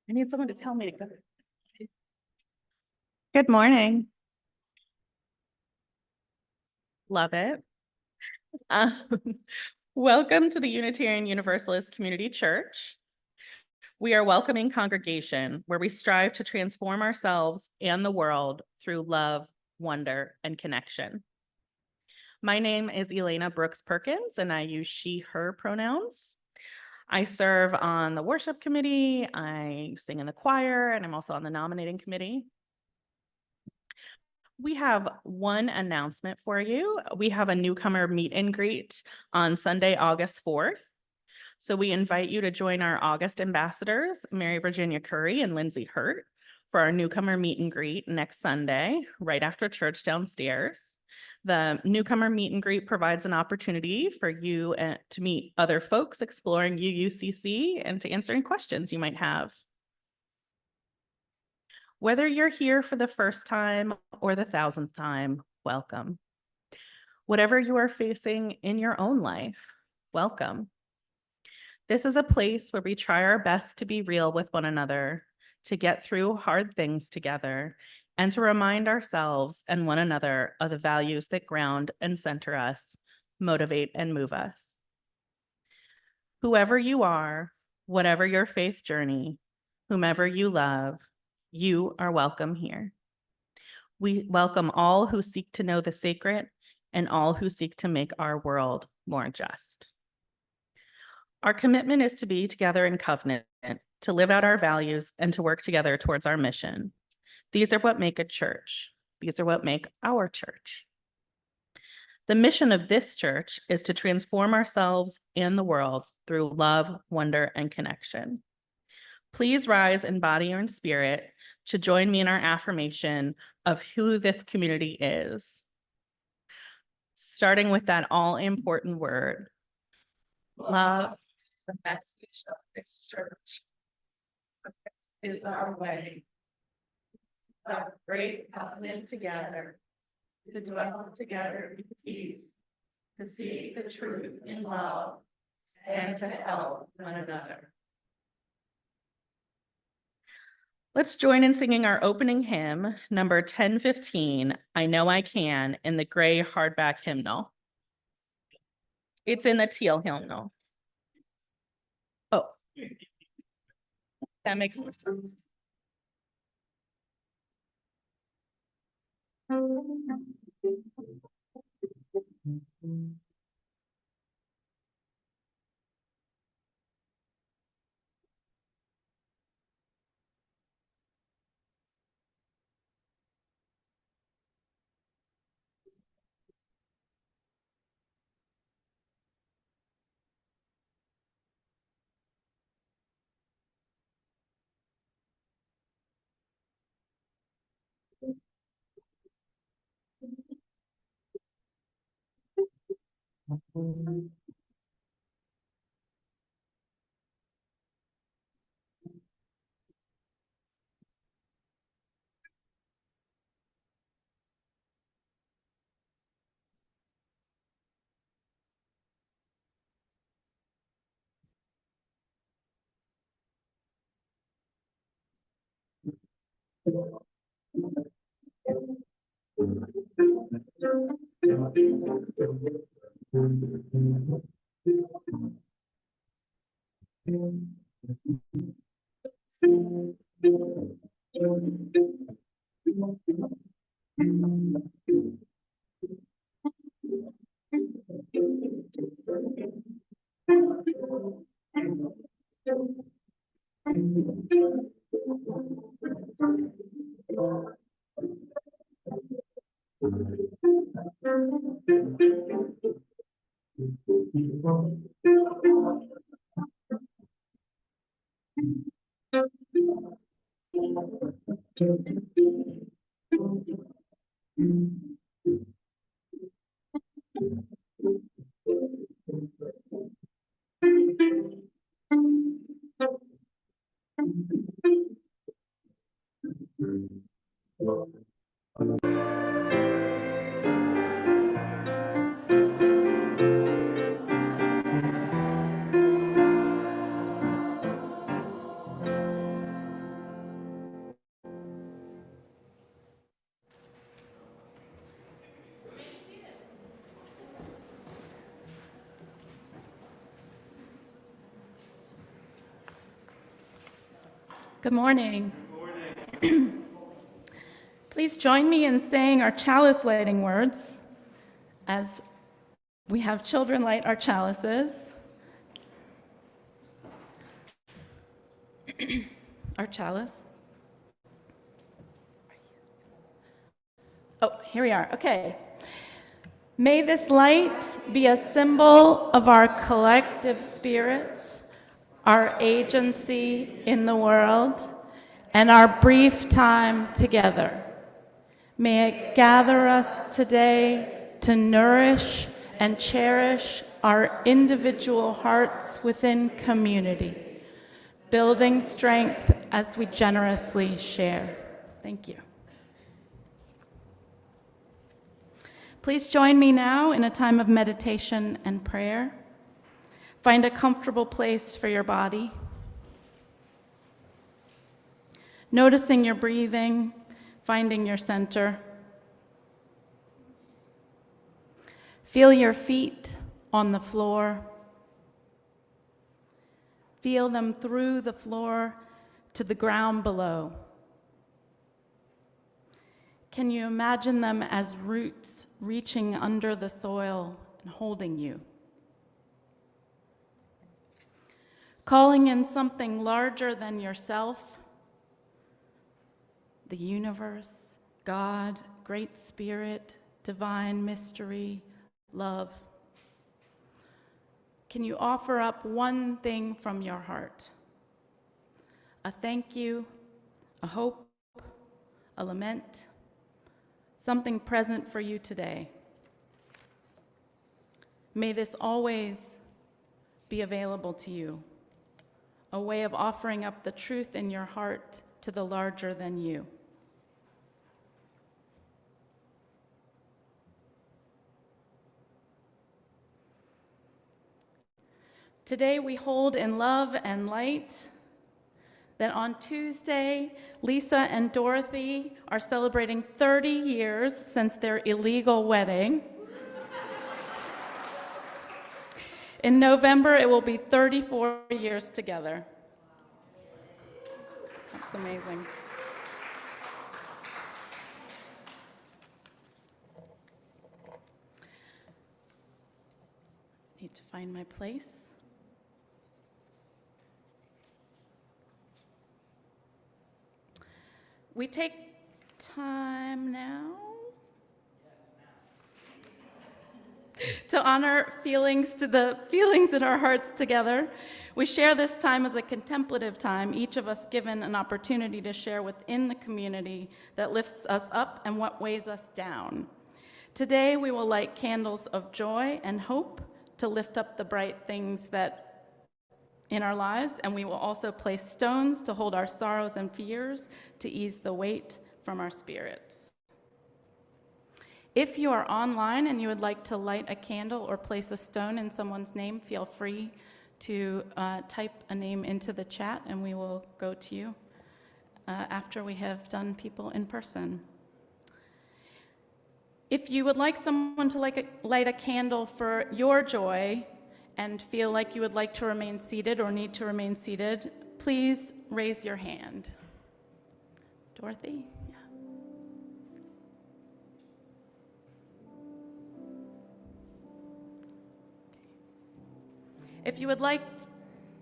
I need someone to tell me to go. Good morning. Love it. Um, welcome to the Unitarian Universalist Community Church. We are a welcoming congregation where we strive to transform ourselves and the world through love, wonder, and connection. My name is Elena Brooks Perkins, and I use she, her pronouns. I serve on the worship committee, I sing in the choir, and I'm also on the nominating committee. We have one announcement for you. We have a newcomer meet and greet on Sunday, August 4th. So we invite you to join our August ambassadors, Mary Virginia Curry and Lindsay Hurt, for our newcomer meet and greet next Sunday, right after church downstairs. The newcomer meet and greet provides an opportunity for you to meet other folks exploring UUCC and to answer any questions you might have. Whether you're here for the first time or the 1000th time, welcome. Whatever you are facing in your own life, welcome. This is a place where we try our best to be real with one another, to get through hard things together, and to remind ourselves and one another of the values that ground and center us, motivate and move us. Whoever you are, whatever your faith journey, whomever you love, you are welcome here. We welcome all who seek to know the sacred and all who seek to make our world more just. Our commitment is to be together in covenant, to live out our values, and to work together towards our mission. These are what make a church. These are what make our church. The mission of this church is to transform ourselves and the world through love, wonder, and connection. Please rise in body or in spirit to join me in our affirmation of who this community is. Starting with that all-important word, love is the message of this church. This is our way. Our great covenant together, to dwell together in peace, to seek the truth in love, and to help one another. Let's join in singing our opening hymn, number 1015, I Know I Can, in the gray hardback hymnal. It's in the teal hymnal. Oh, that makes more sense. Good morning. Please join me in saying our chalice lighting words as we have children light our chalices. Our chalice. Oh, here we are. Okay. May this light be a symbol of our collective spirits, our agency in the world, and our brief time together. May it gather us today to nourish and cherish our individual hearts within community, building strength as we generously share. Thank you. Please join me now in a time of meditation and prayer. Find a comfortable place for your body. Noticing your breathing, finding your center. Feel your feet on the floor. Feel them through the floor to the ground below. Can you imagine them as roots reaching under the soil and holding you? Calling in something larger than yourself, the universe, God, Great Spirit, divine mystery, love. Can you offer up one thing from your heart? A thank you, a hope, a lament, something present for you today. May this always be available to you, a way of offering up the truth in your heart to the larger than you. Today we hold in love and light that on Tuesday, Lisa and Dorothy are celebrating 30 years since their illegal wedding. In November, it will be 34 years together. That's amazing. Need to find my place. We take time now to honor the feelings in our hearts together. We share this time as a contemplative time, each of us given an opportunity to share within the community that lifts us up and what weighs us down. Today, we will light candles of joy and hope to lift up the bright things that in our lives, and we will also place stones to hold our sorrows and fears, to ease the weight from our spirits. If you are online and you would like to light a candle or place a stone in someone's name, feel free to type a name into the chat, and we will go to you after we have done people in person. If you would like someone to light a candle for your joy, and feel like you would like to remain seated or need to remain seated, please raise your hand. Dorothy? Yeah. If you would like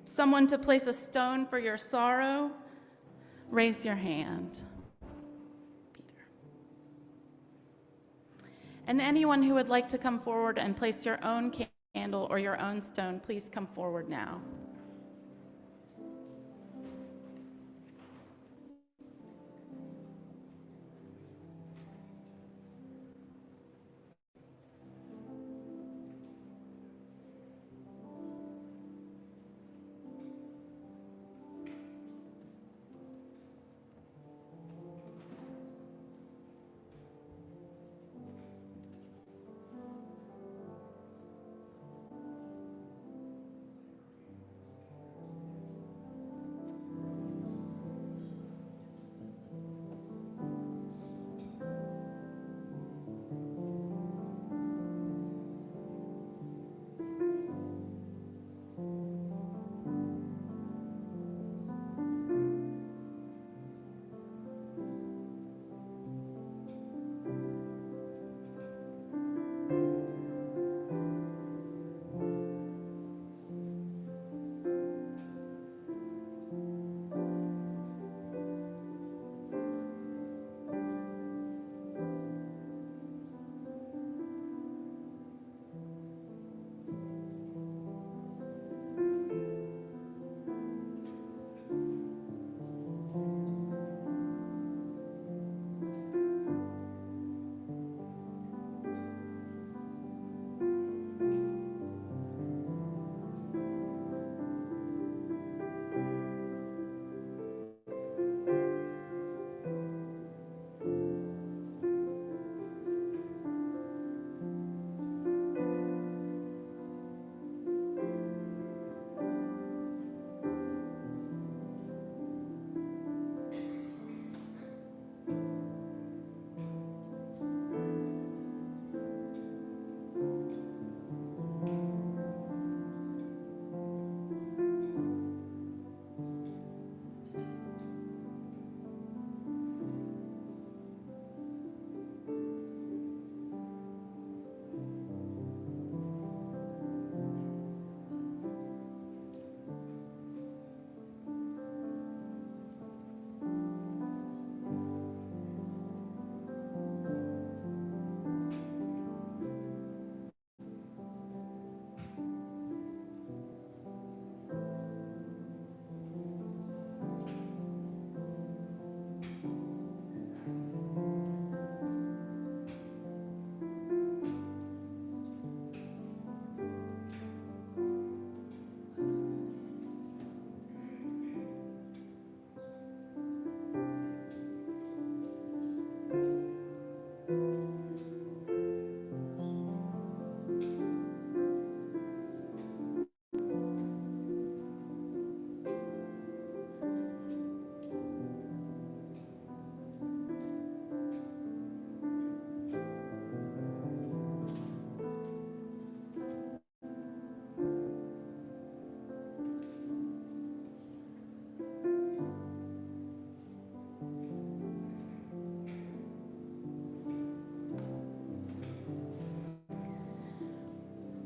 someone to place a stone for your sorrow, raise your hand. Peter. And anyone who would like to come forward and place your own candle or your own stone, please come forward now.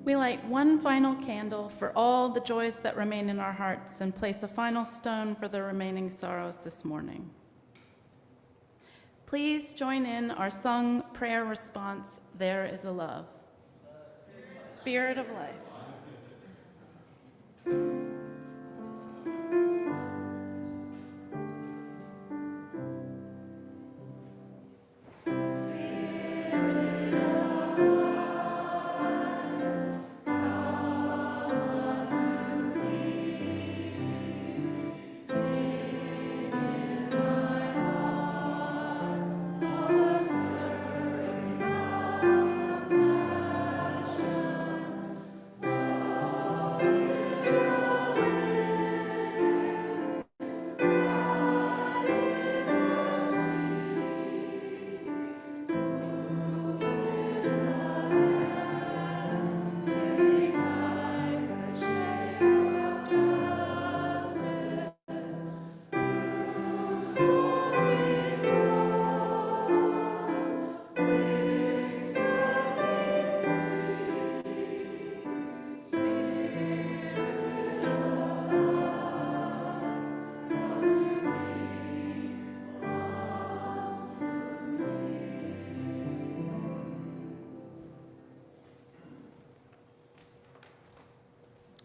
We light one final candle for all the joys that remain in our hearts and place a final stone for the remaining sorrows this morning. Please join in our sung prayer response, There is a Love. Spirit of life.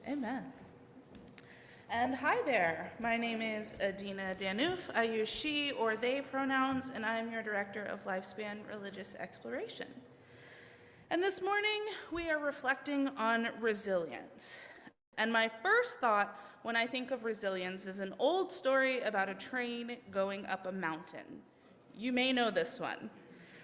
Amen. And hi there, my name is Adina Danouf. I use she or they pronouns, and I'm your Director of Lifespan Religious Exploration. And this morning, we are reflecting on resilience. And my first thought when I think of resilience is an old story about a train going up a mountain. You may know this one.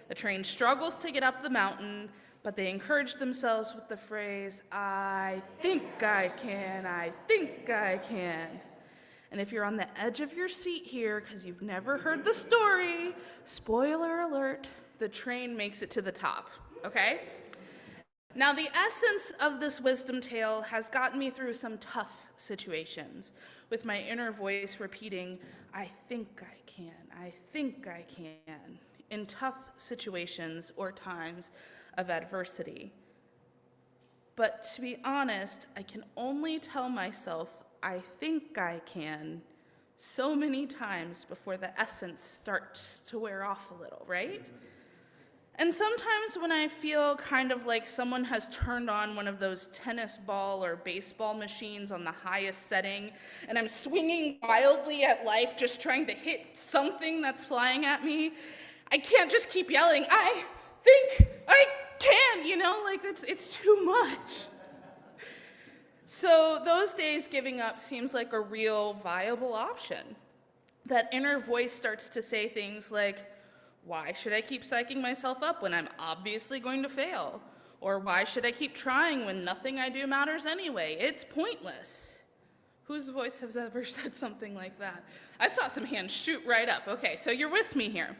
The train struggles to get up the mountain, but they encourage themselves with the phrase, I think I can, I think I can. And if you're on the edge of your seat here because you've never heard the story, spoiler alert, the train makes it to the top, okay? Now, the essence of this wisdom tale has gotten me through some tough situations, with my inner voice repeating, I think I can, I think I can, in tough situations or times of adversity. But to be honest, I can only tell myself I think I can so many times before the essence starts to wear off a little, right? And sometimes when I feel kind of like someone has turned on one of those tennis ball or baseball machines on the highest setting, and I'm swinging wildly at life just trying to hit something that's flying at me, I can't just keep yelling, I think I can, like it's too much. So those days giving up seems like a real viable option. That inner voice starts to say things like, why should I keep psyching myself up when I'm obviously going to fail? Or why should I keep trying when nothing I do matters anyway? It's pointless. Whose voice has ever said something like that? I saw some hands shoot right up. Okay, so you're with me here.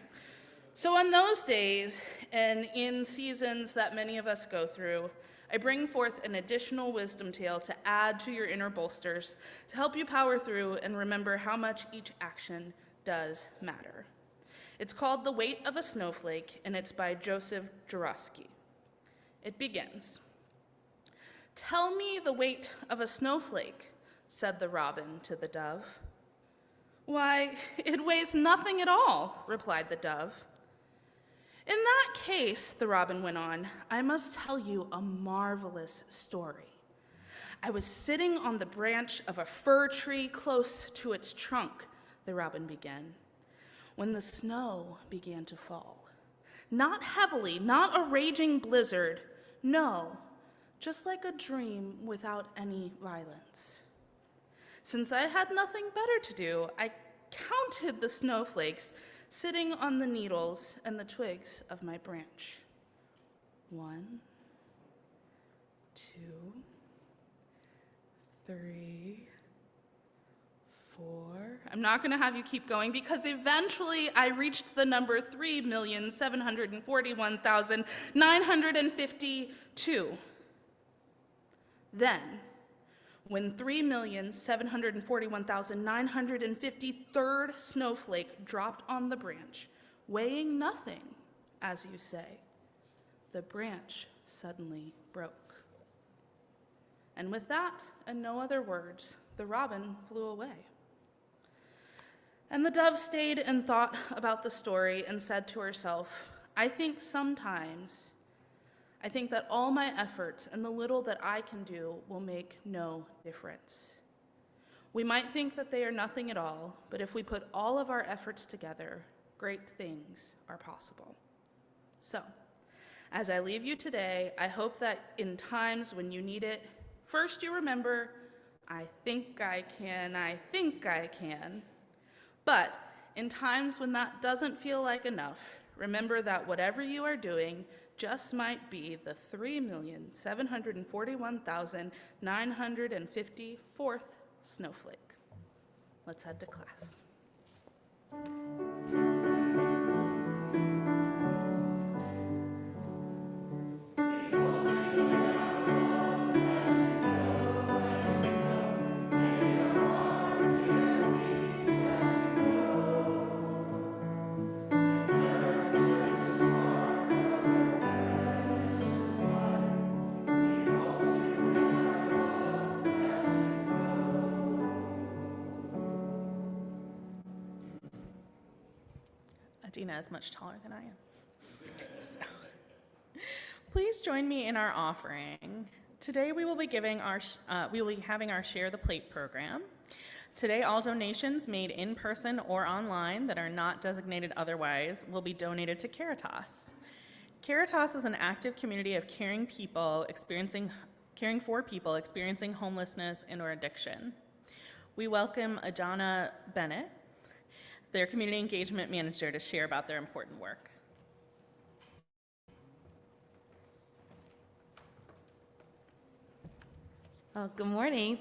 So on those days, and in seasons that many of us go through, I bring forth an additional wisdom tale to add to your inner bolsters, to help you power through and remember how much each action does matter. It's called The Weight of a Snowflake, and it's by Joseph Jurowski. It begins. Tell me the weight of a snowflake, said the robin to the dove. Why, it weighs nothing at all, replied the dove. In that case, the robin went on, I must tell you a marvelous story. I was sitting on the branch of a fir tree close to its trunk, the robin began, when the snow began to fall. Not heavily, not a raging blizzard, no, just like a dream without any violence. Since I had nothing better to do, I counted the snowflakes sitting on the needles and the twigs of my branch. 1, 2, 3, 4. I'm not going to have you keep going because eventually I reached the number 3,741,952. Then, when 3,741,953rd snowflake dropped on the branch, weighing nothing, as you say, the branch suddenly broke. And with that, and no other words, the robin flew away. And the dove stayed and thought about the story and said to herself, I think that all my efforts and the little that I can do will make no difference. We might think that they are nothing at all, but if we put all of our efforts together, great things are possible. So, as I leave you today, I hope that in times when you need it, first you remember, I think I can. But in times when that doesn't feel like enough, remember that whatever you are doing just might be the 3,741,954th snowflake. Let's head to class. Adina is much taller than I am. So, please join me in our offering. Today we will be having our Share the Plate program. Today, all donations made in person or online that are not designated otherwise will be donated to Caritas. Caritas is an active community of caring for people experiencing homelessness and/or addiction. We welcome Adana Bennett, their community engagement manager, to share about their important work. Well, good morning.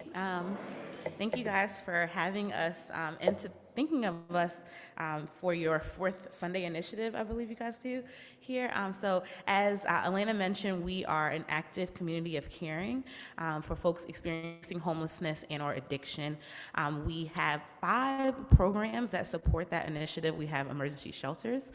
Thank you guys for having us and thinking of us for your fourth Sunday initiative, I believe you guys do here. So as Elena mentioned, we are an active community of caring for folks experiencing homelessness and/or addiction. We have 5 programs that support that initiative. We have emergency shelters.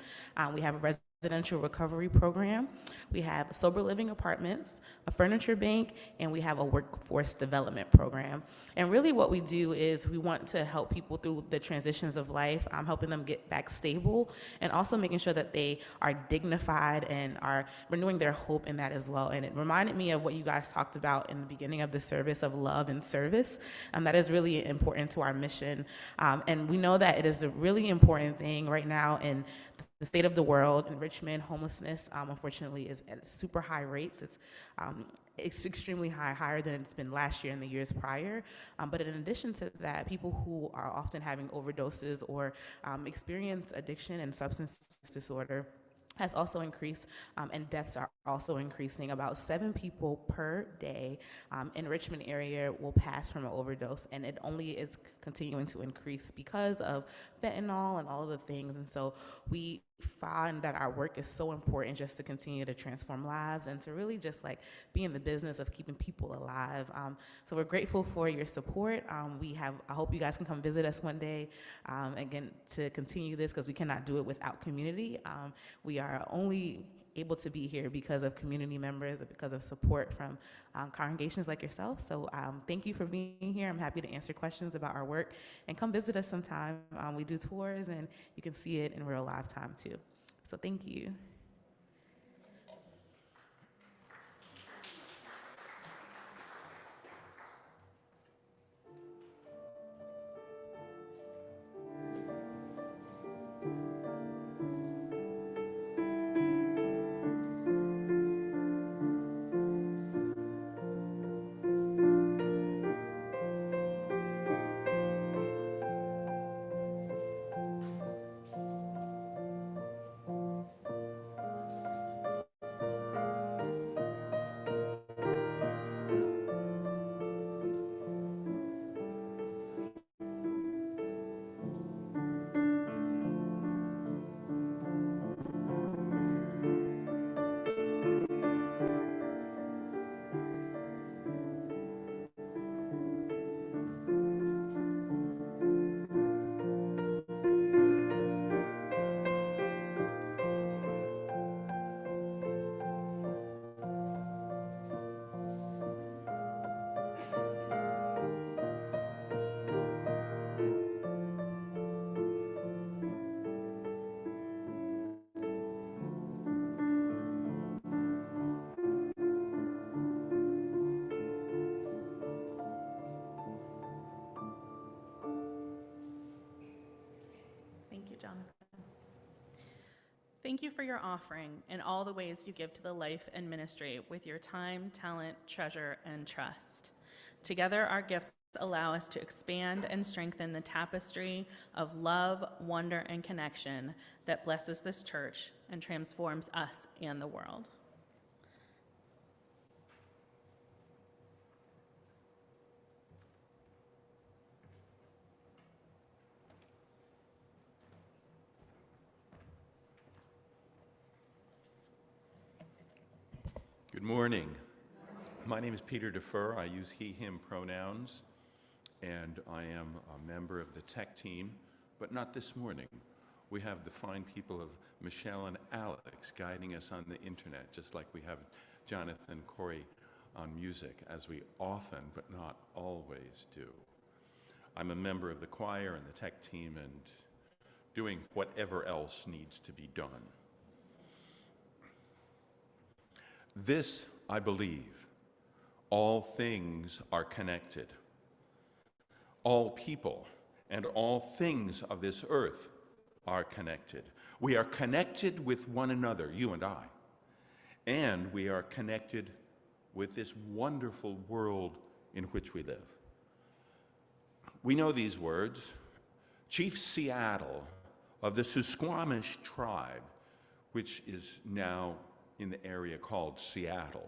We have a residential recovery program. We have sober living apartments, a furniture bank, and we have a workforce development program. And really what we do is we want to help people through the transitions of life, helping them get back stable, and also making sure that they are dignified and are renewing their hope in that as well. And it reminded me of what you guys talked about in the beginning of the service of love and service. That is really important to our mission. And we know that it is a really important thing right now in the state of the world. In Richmond, homelessness, unfortunately, is at super high rates. It's extremely high, higher than it's been last year and the years prior. But in addition to that, people who are often having overdoses or experience addiction and substance disorder has also increased, and deaths are also increasing. About 7 people per day in Richmond area will pass from an overdose, and it only is continuing to increase because of fentanyl and all of the things. And so we find that our work is so important just to continue to transform lives and to really just like be in the business of keeping people alive. So we're grateful for your support. I hope you guys can come visit us one day, again, to continue this, because we cannot do it without community. We are only able to be here because of community members, because of support from congregations like yourself. So thank you for being here. I'm happy to answer questions about our work, and come visit us sometime. We do tours, and you can see it in real live time too. So thank you. Thank you, Jonathan. Thank you for your offering and all the ways you give to the life and ministry with your time, talent, treasure, and trust. Together, our gifts allow us to expand and strengthen the tapestry of love, wonder, and connection that blesses this church and transforms us and the world. Good morning. My name is Peter Defer. I use he, him pronouns, and I am a member of the tech team, but not this morning. We have the fine people of Michelle and Alex guiding us on the internet, just like we have Jonathan and Corey on music, as we often, but not always do. I'm a member of the choir and the tech team and doing whatever else needs to be done. This, I believe, all things are connected. All people and all things of this earth are connected. We are connected with one another, you and I, and we are connected with this wonderful world in which we live. We know these words. Chief Seattle of the Susquamish tribe, which is now in the area called Seattle,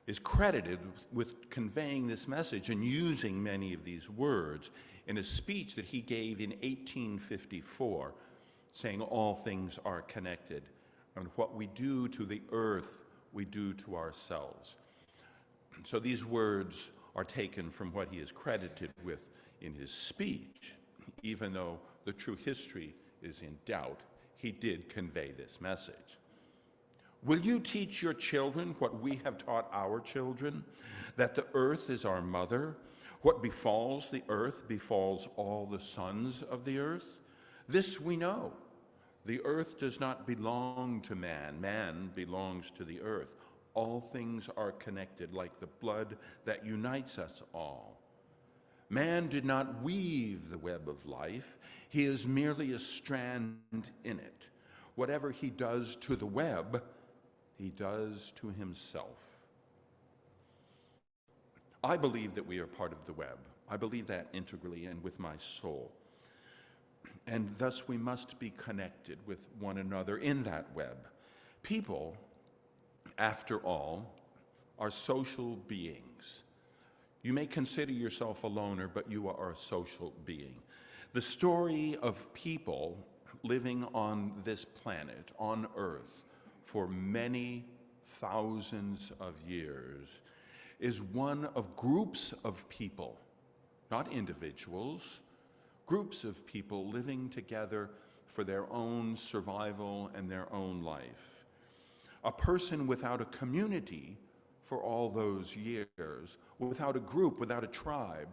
is credited with conveying this message and using many of these words in a speech that he gave in 1854, saying all things are connected, and what we do to the earth, we do to ourselves. So these words are taken from what he is credited with in his speech. Even though the true history is in doubt, he did convey this message. Will you teach your children what we have taught our children, that the earth is our mother? What befalls the earth befalls all the sons of the earth? This we know. The earth does not belong to man. Man belongs to the earth. All things are connected like the blood that unites us all. Man did not weave the web of life. He is merely a strand in it. Whatever he does to the web, he does to himself. I believe that we are part of the web. I believe that integrally and with my soul. And thus we must be connected with one another in that web. People, after all, are social beings. You may consider yourself a loner, but you are a social being. The story of people living on this planet, on Earth, for many thousands of years is one of groups of people, not individuals, groups of people living together for their own survival and their own life. A person without a community for all those years, without a group, without a tribe,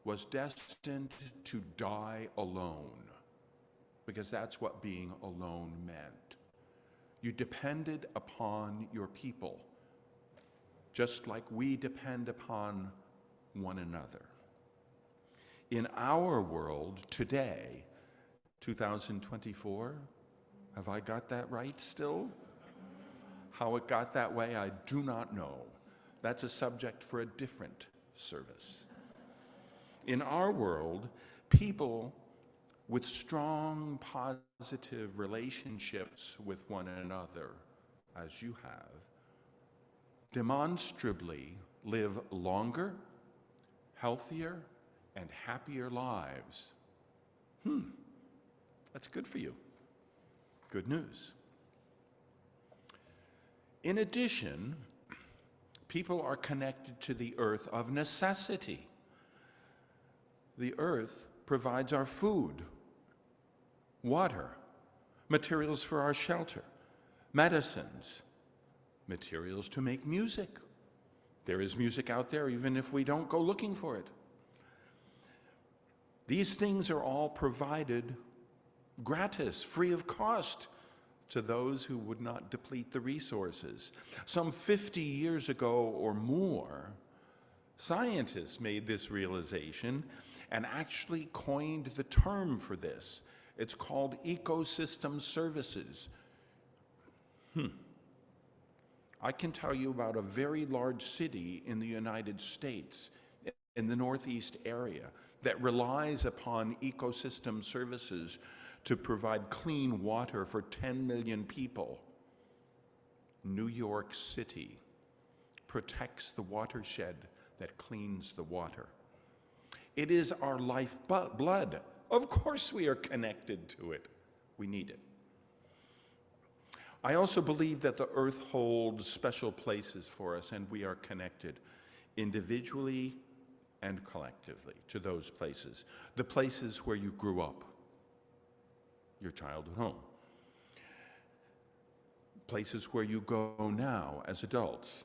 was destined to die alone, because that's what being alone meant. You depended upon your people, just like we depend upon one another. In our world today, 2024, have I got that right still? How it got that way, I do not know. That's a subject for a different service. In our world, people with strong, positive relationships with one another, as you have, demonstrably live longer, healthier, and happier lives. That's good for you. Good news. In addition, people are connected to the earth of necessity. The earth provides our food, water, materials for our shelter, medicines, materials to make music. There is music out there even if we don't go looking for it. These things are all provided gratis, free of cost, to those who would not deplete the resources. Some 50 years ago or more, scientists made this realization and actually coined the term for this. It's called ecosystem services. I can tell you about a very large city in the United States, in the Northeast area, that relies upon ecosystem services to provide clean water for 10 million people. New York City protects the watershed that cleans the water. It is our lifeblood. Of course we are connected to it. We need it. I also believe that the earth holds special places for us, and we are connected individually and collectively to those places. The places where you grew up, your childhood home. Places where you go now as adults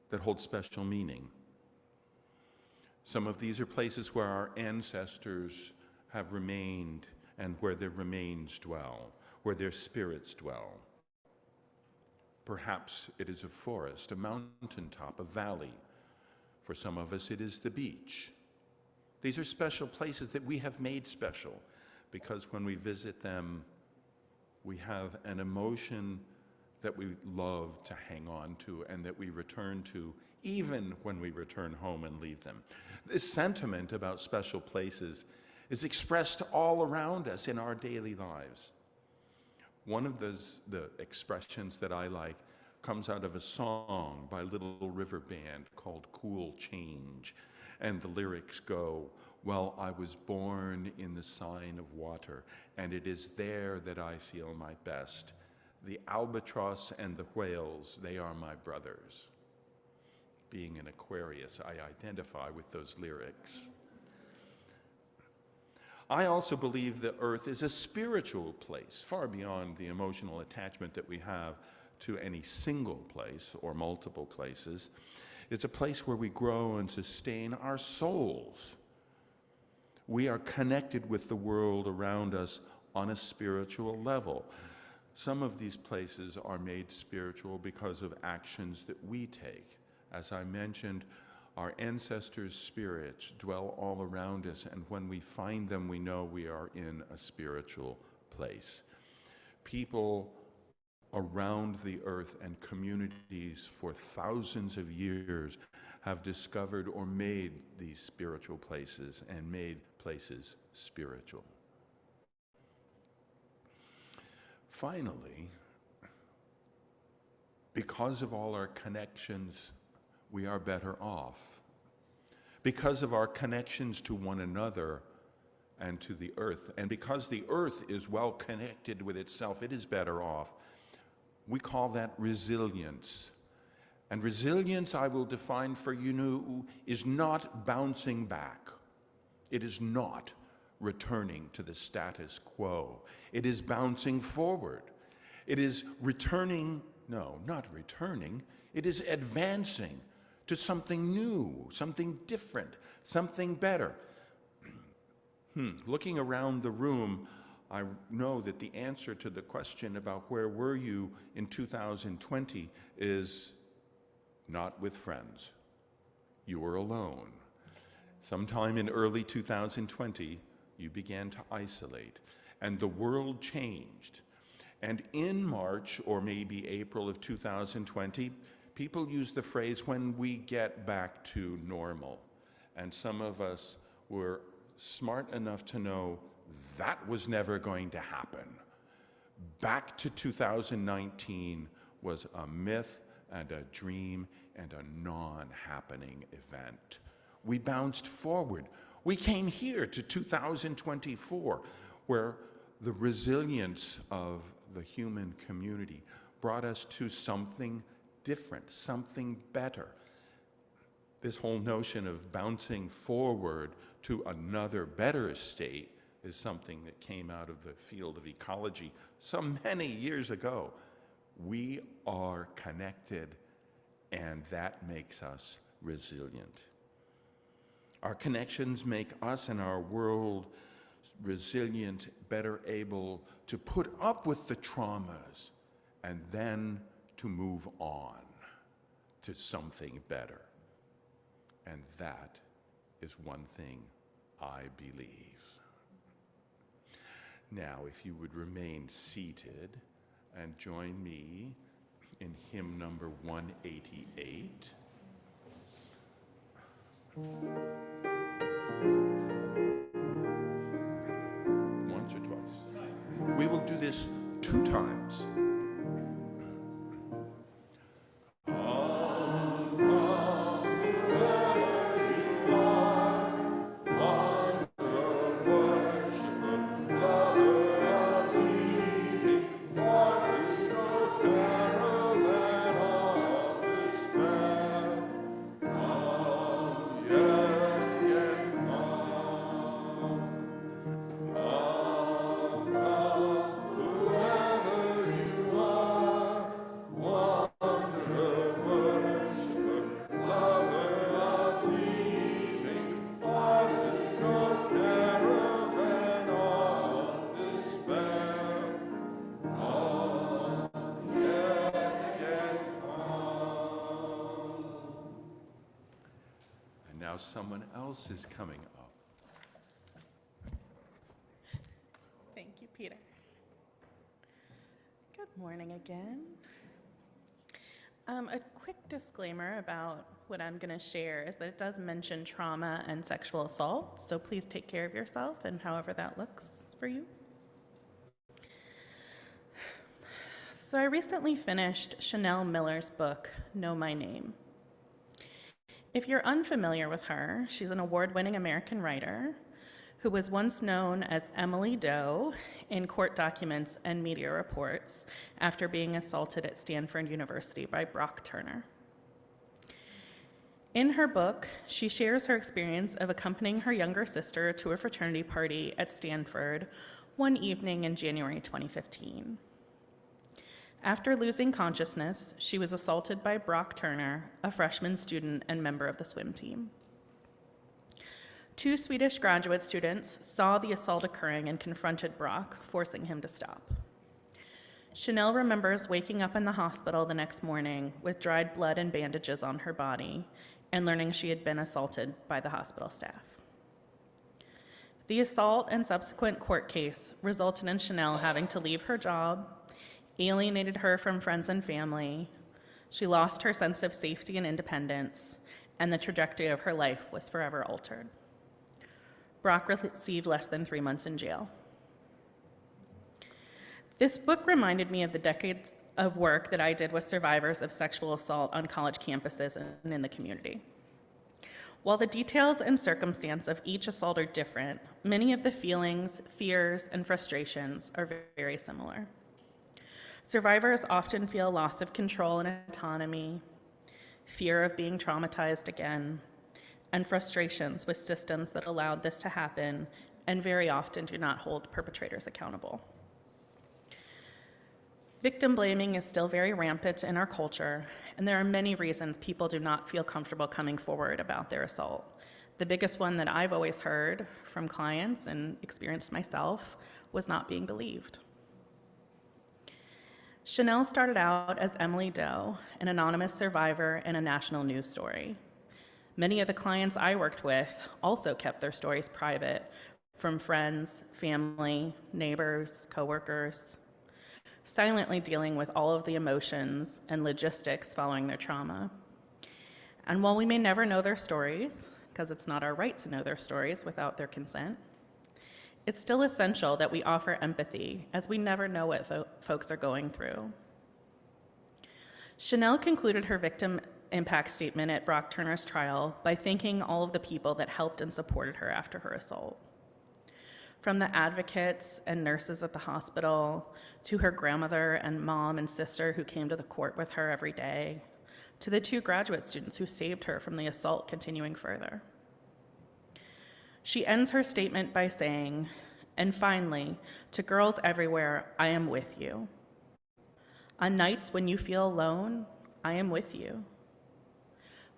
that hold special meaning. Some of these are places where our ancestors have remained and where their remains dwell, where their spirits dwell. Perhaps it is a forest, a mountaintop, a valley. For some of us, it is the beach. These are special places that we have made special because when we visit them, we have an emotion that we love to hang on to and that we return to even when we return home and leave them. This sentiment about special places is expressed all around us in our daily lives. One of the expressions that I like comes out of a song by Little River Band called Cool Change. And the lyrics go, "Well, I was born in the sign of water, and it is there that I feel my best. The albatross and the whales, they are my brothers." Being an Aquarius, I identify with those lyrics. I also believe the earth is a spiritual place, far beyond the emotional attachment that we have to any single place or multiple places. It's a place where we grow and sustain our souls. We are connected with the world around us on a spiritual level. Some of these places are made spiritual because of actions that we take. As I mentioned, our ancestors' spirits dwell all around us, and when we find them, we know we are in a spiritual place. People around the earth and communities for thousands of years have discovered or made these spiritual places and made places spiritual. Finally, because of all our connections, we are better off. Because of our connections to one another and to the earth, and because the earth is well connected with itself, it is better off. We call that resilience. And resilience, I will define for you, is not bouncing back. It is not returning to the status quo. It is bouncing forward. It is returning, no, not returning, it is advancing to something new, something different, something better. Looking around the room, I know that the answer to the question about where were you in 2020 is not with friends. You were alone. Sometime in early 2020, you began to isolate, and the world changed. And in March, or maybe April of 2020, people use the phrase, when we get back to normal. And some of us were smart enough to know that was never going to happen. Back to 2019 was a myth and a dream and a non-happening event. We bounced forward. We came here to 2024, where the resilience of the human community brought us to something different, something better. This whole notion of bouncing forward to another better state is something that came out of the field of ecology so many years ago. We are connected, and that makes us resilient. Our connections make us and our world resilient, better able to put up with the traumas and then to move on to something better. And that is one thing I believe. Now, if you would remain seated and join me in hymn number 188. Once or twice? We will do this 2 times. Now someone else is coming up. Thank you, Peter. Good morning again. A quick disclaimer about what I'm going to share is that it does mention trauma and sexual assault, so please take care of yourself and however that looks for you. So I recently finished Chanel Miller's book, Know My Name. If you're unfamiliar with her, she's an award-winning American writer who was once known as Emily Doe in court documents and media reports after being assaulted at Stanford University by Brock Turner. In her book, she shares her experience of accompanying her younger sister to a fraternity party at Stanford one evening in January 2015. After losing consciousness, she was assaulted by Brock Turner, a freshman student and member of the swim team. 2 Swedish graduate students saw the assault occurring and confronted Brock, forcing him to stop. Chanel remembers waking up in the hospital the next morning with dried blood and bandages on her body and learning she had been assaulted by the hospital staff. The assault and subsequent court case resulted in Chanel having to leave her job, alienated her from friends and family. She lost her sense of safety and independence, and the trajectory of her life was forever altered. Brock received less than 3 months in jail. This book reminded me of the decades of work that I did with survivors of sexual assault on college campuses and in the community. While the details and circumstance of each assault are different, many of the feelings, fears, and frustrations are very similar. Survivors often feel loss of control and autonomy, fear of being traumatized again, and frustrations with systems that allowed this to happen and very often do not hold perpetrators accountable. Victim blaming is still very rampant in our culture, and there are many reasons people do not feel comfortable coming forward about their assault. The biggest one that I've always heard from clients and experienced myself was not being believed. Chanel started out as Emily Doe, an anonymous survivor in a national news story. Many of the clients I worked with also kept their stories private from friends, family, neighbors, coworkers, silently dealing with all of the emotions and logistics following their trauma. And while we may never know their stories, because it's not our right to know their stories without their consent, it's still essential that we offer empathy, as we never know what folks are going through. Chanel concluded her victim impact statement at Brock Turner's trial by thanking all of the people that helped and supported her after her assault. From the advocates and nurses at the hospital, to her grandmother and mom and sister who came to the court with her every day, to the 2 graduate students who saved her from the assault continuing further. She ends her statement by saying, "And finally, to girls everywhere, I am with you. On nights when you feel alone, I am with you.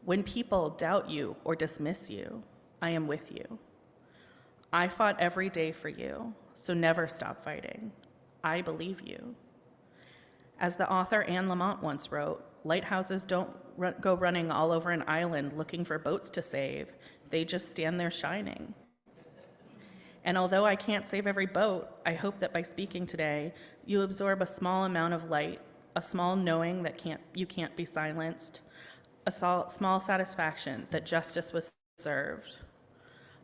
When people doubt you or dismiss you, I am with you. I fought every day for you, so never stop fighting. I believe you." As the author Anne Lamott once wrote, lighthouses don't go running all over an island looking for boats to save. They just stand there shining. And although I can't save every boat, I hope that by speaking today, you absorb a small amount of light, a small knowing that you can't be silenced, a small satisfaction that justice was served,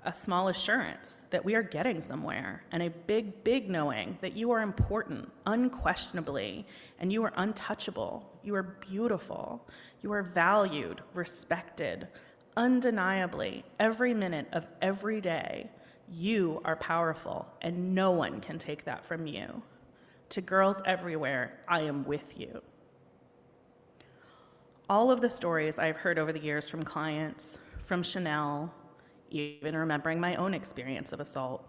a small assurance that we are getting somewhere, and a big, big knowing that you are important, unquestionably, and you are untouchable, you are beautiful, you are valued, respected, undeniably, every minute of every day. You are powerful, and no one can take that from you. To girls everywhere, I am with you. All of the stories I've heard over the years from clients, from Chanel, even remembering my own experience of assault,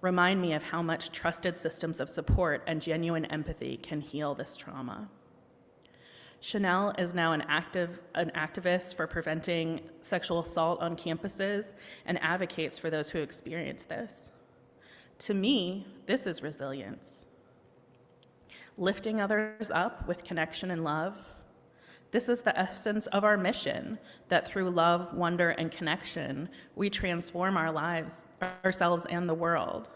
remind me of how much trusted systems of support and genuine empathy can heal this trauma. Chanel is now an activist for preventing sexual assault on campuses and advocates for those who experience this. To me, this is resilience. Lifting others up with connection and love. This is the essence of our mission, that through love, wonder, and connection, we transform our lives, ourselves, and the world.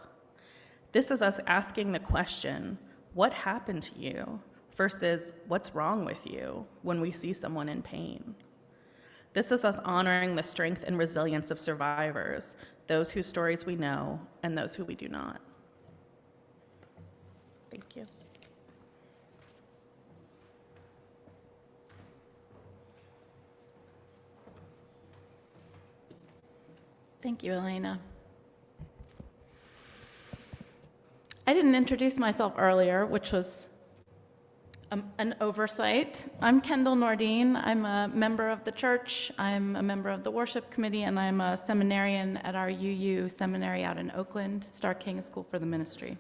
This is us asking the question, what happened to you? Versus what's wrong with you when we see someone in pain. This is us honoring the strength and resilience of survivors, those whose stories we know and those who we do not. Thank you. Thank you, Elena. I didn't introduce myself earlier, which was an oversight. I'm Kendall Nordine. I'm a member of the church. I'm a member of the worship committee, and I'm a seminarian at our UU seminary out in Oakland, Star King School for the Ministry.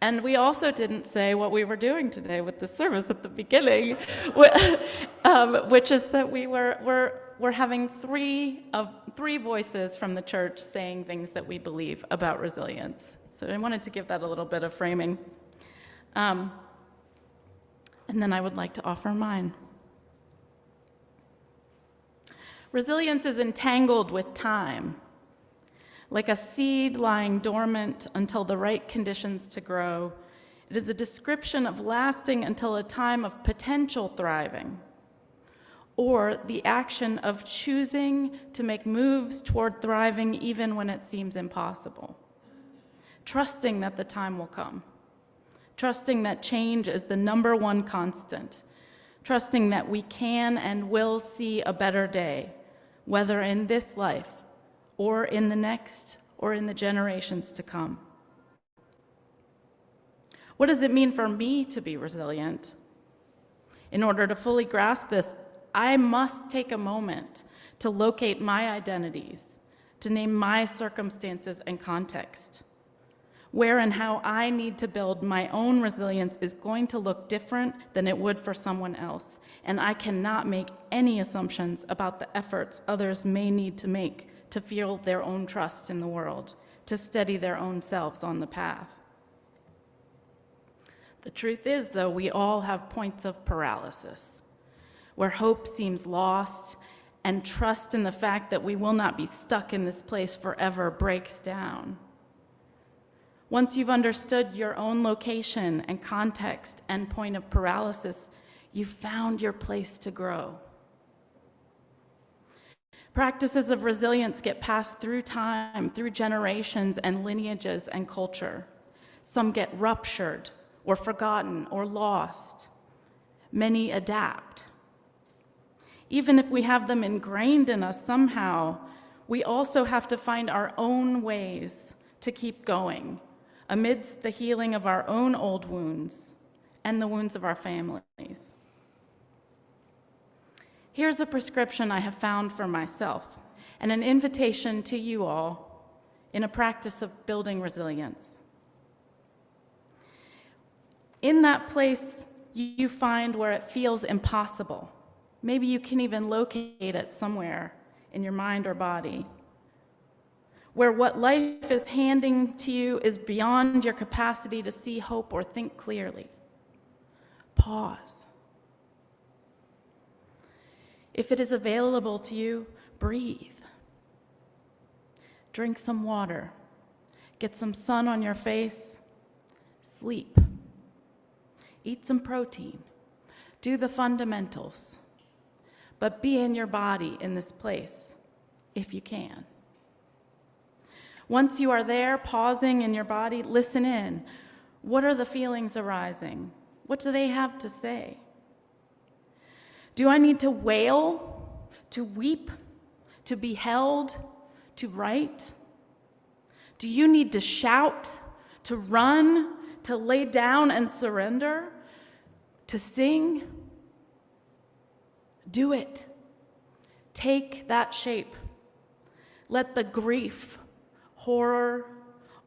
And we also didn't say what we were doing today with the service at the beginning, which is that we're having three voices from the church saying things that we believe about resilience. So I wanted to give that a little bit of framing. And then I would like to offer mine. Resilience is entangled with time, like a seed lying dormant until the right conditions to grow. It is a description of lasting until a time of potential thriving, or the action of choosing to make moves toward thriving even when it seems impossible, trusting that the time will come. Trusting that change is the #1 constant, trusting that we can and will see a better day, whether in this life or in the next or in the generations to come. What does it mean for me to be resilient? In order to fully grasp this, I must take a moment to locate my identities, to name my circumstances and context. Where and how I need to build my own resilience is going to look different than it would for someone else, and I cannot make any assumptions about the efforts others may need to make to feel their own trust in the world, to steady their own selves on the path. The truth is, though, we all have points of paralysis, where hope seems lost and trust in the fact that we will not be stuck in this place forever breaks down. Once you've understood your own location and context and point of paralysis, you've found your place to grow. Practices of resilience get passed through time, through generations and lineages and culture. Some get ruptured or forgotten or lost. Many adapt. Even if we have them ingrained in us somehow, we also have to find our own ways to keep going amidst the healing of our own old wounds and the wounds of our families. Here's a prescription I have found for myself and an invitation to you all in a practice of building resilience. In that place you find where it feels impossible, maybe you can even locate it somewhere in your mind or body, where what life is handing to you is beyond your capacity to see hope or think clearly. Pause. If it is available to you, breathe. Drink some water Get some sun on your face. Sleep. Eat some protein. Do the fundamentals. But be in your body in this place, if you can. Once you are there, pausing in your body, listen in. What are the feelings arising? What do they have to say? Do I need to wail, to weep, to be held, to write? Do you need to shout, to run, to lay down and surrender, to sing? Do it. Take that shape. Let the grief, horror,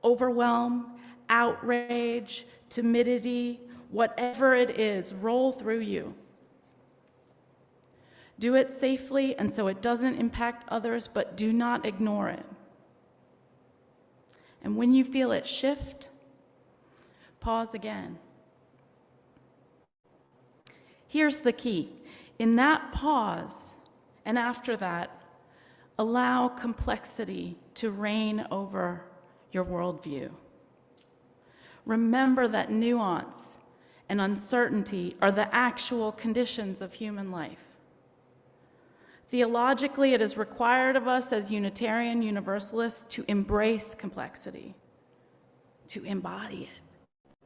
overwhelm, outrage, timidity, whatever it is, roll through you. Do it safely and so it doesn't impact others, but do not ignore it. And when you feel it shift, pause again. Here's the key. In that pause, and after that, allow complexity to reign over your worldview. Remember that nuance and uncertainty are the actual conditions of human life. Theologically, it is required of us as Unitarian Universalists to embrace complexity, to embody it.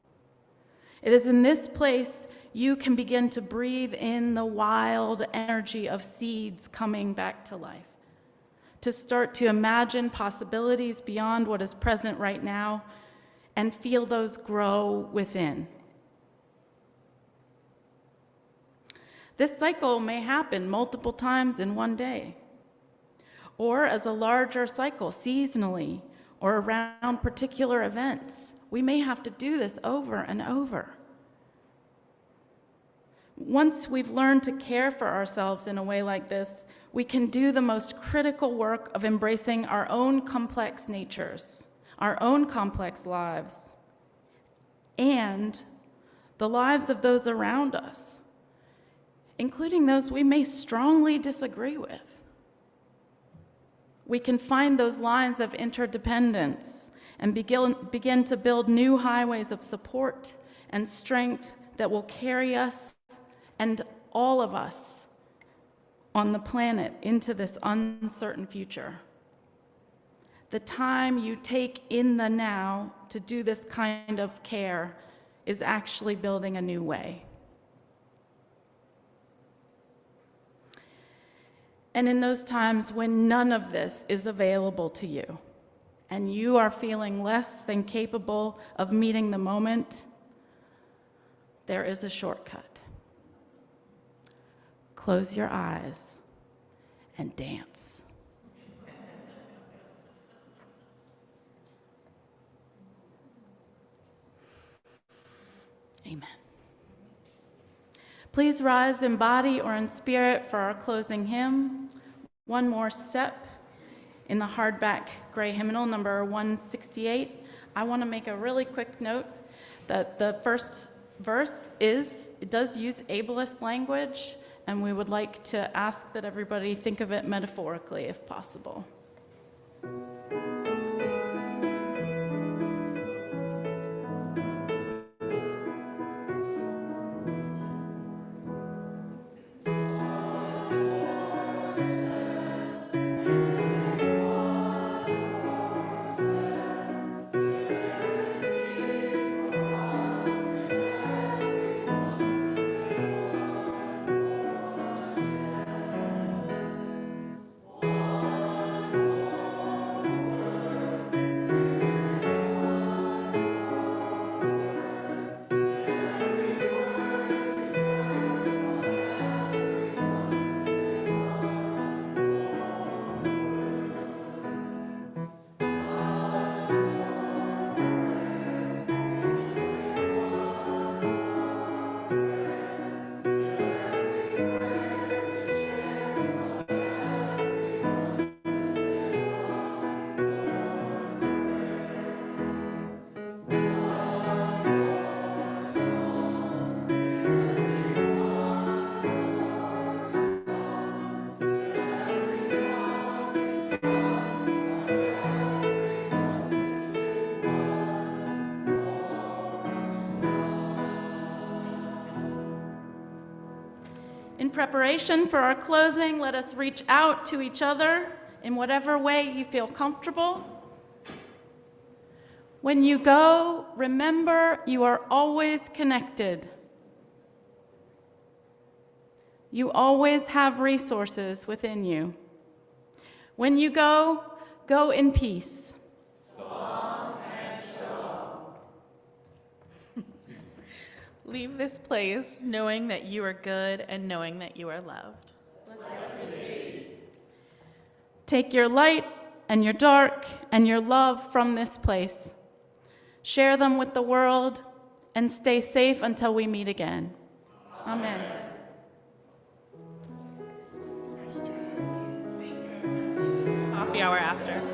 It is in this place you can begin to breathe in the wild energy of seeds coming back to life, to start to imagine possibilities beyond what is present right now and feel those grow within. This cycle may happen multiple times in one day, or as a larger cycle seasonally or around particular events. We may have to do this over and over. Once we've learned to care for ourselves in a way like this, we can do the most critical work of embracing our own complex natures, our own complex lives, and the lives of those around us, including those we may strongly disagree with. We can find those lines of interdependence and begin to build new highways of support and strength that will carry us and all of us on the planet into this uncertain future. The time you take in the now to do this kind of care is actually building a new way. And in those times when none of this is available to you, and you are feeling less than capable of meeting the moment, there is a shortcut. Close your eyes and dance. Amen. Please rise in body or in spirit for our closing hymn. One more step in the hardback gray hymnal, number 168. I want to make a really quick note that the first verse does use ableist language, and we would like to ask that everybody think of it metaphorically if possible. preparation for our closing, let us reach out to each other in whatever way you feel comfortable. When you go, remember you are always connected. You always have resources within you. When you go, go in peace. Leave this place knowing that you are good and knowing that you are loved. Take your light and your dark and your love from this place. Share them with the world and stay safe until we meet again. Amen. Coffee hour after.